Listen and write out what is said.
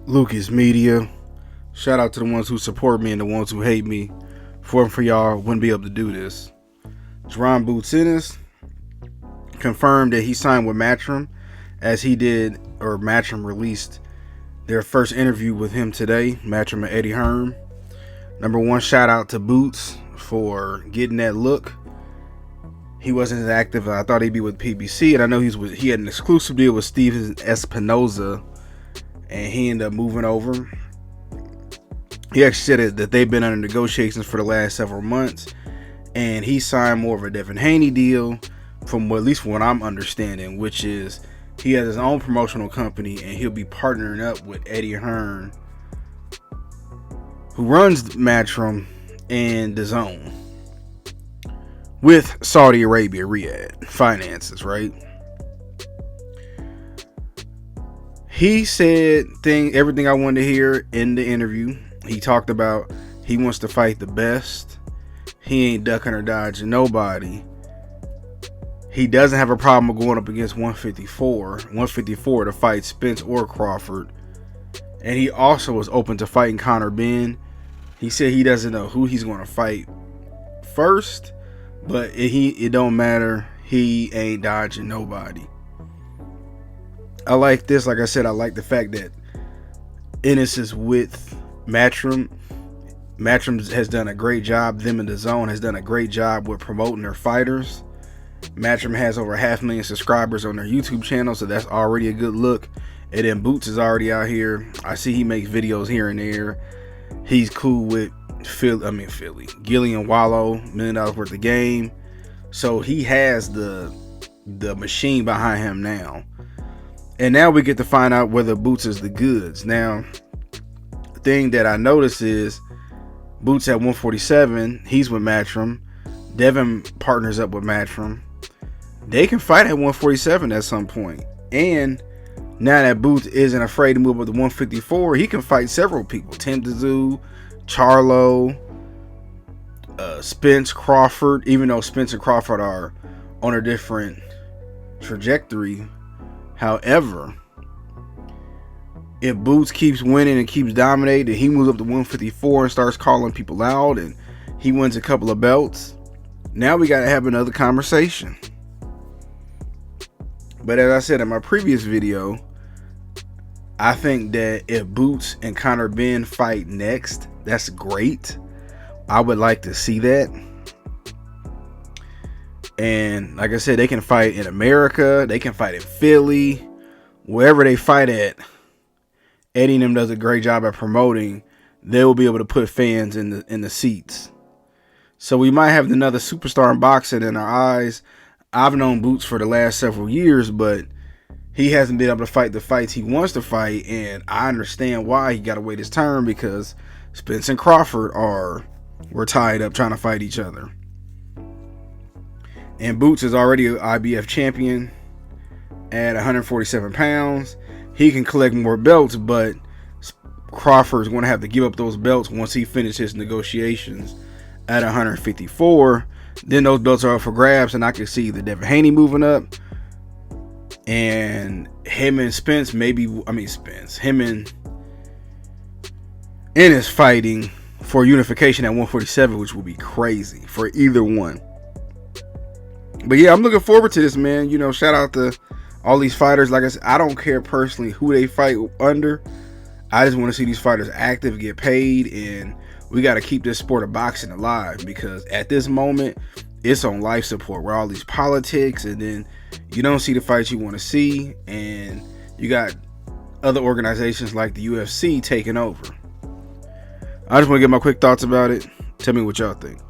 Lucas Media. Shout out to the ones who support me and the ones who hate me. For y'all, wouldn't be able to do this. Jaron Ennis confirmed that he signed with Matchroom, as he did, or Matchroom released their first interview with him today. Matchroom and Eddiehearn. Number one, shout out to Boots for getting that look. He wasn't as active as I thought he'd be with PBC, and I know he had an exclusive deal with Steven Espinoza, and he ended up moving over. He actually said that they've been under negotiations for the last several months, and he signed more of a Devin Haney deal, from at least what I'm understanding, which is he has his own promotional company, and he'll be partnering up with Eddie Hearn, who runs Matchroom and the Zone, with Saudi Arabia, Riyadh finances, right? He said everything I wanted to hear in the interview. He talked about he wants to fight the best. He ain't ducking or dodging nobody. He doesn't have a problem going up against 154 to fight Spence or Crawford. And he also was open to fighting Conor Benn. He said he doesn't know who he's going to fight first, but it don't matter. He ain't dodging nobody. I like this. Like I said, I like the fact that Ennis is with Matchroom. Matchroom has done a great job. Them and the Zone has done a great job with promoting their fighters. Matchroom has over 500,000 subscribers on their YouTube channel, so that's already a good look. And then Boots is already out here. I see he makes videos here and there. He's cool with Philly. Gillian Wallow, $1 million worth of game. So he has the machine behind him now. And now we get to find out whether Boots is the goods. Now, the thing that I noticed is Boots at 147. He's with Matchroom. Devin partners up with Matchroom. They can fight at 147 at some point. And now that Boots isn't afraid to move up to 154, he can fight several people. Tim Tszyu, Charlo, Spence, Crawford. Even though Spence and Crawford are on a different trajectory. However, if Boots keeps winning and keeps dominating, he moves up to 154 and starts calling people out, and he wins a couple of belts. Now we got to have another conversation. But as I said in my previous video, I think that if Boots and Conor Benn fight next, that's great. I would like to see that. And like I said, they can fight in America. They can fight in Philly. Wherever they fight at, Eddie and them does a great job at promoting. They will be able to put fans in the seats. So we might have another superstar in boxing in our eyes. I've known Boots for the last several years, but he hasn't been able to fight the fights he wants to fight. And I understand why he got to wait his turn, because Spence and Crawford were tied up trying to fight each other. And Boots is already an IBF champion at 147 pounds. He can collect more belts, but Crawford's going to have to give up those belts once he finishes negotiations at 154. Then those belts are up for grabs, and I can see the Devin Haney moving up. And him and Spence, him and Ennis fighting for unification at 147, which will be crazy for either one. But yeah, I'm looking forward to this, man. You know, shout out to all these fighters. Like I said, I don't care personally who they fight under. I just want to see these fighters active, get paid, and we got to keep this sport of boxing alive, because at this moment, it's on life support where all these politics, and then you don't see the fights you want to see, and you got other organizations like the UFC taking over. I just want to get my quick thoughts about it. Tell me what y'all think.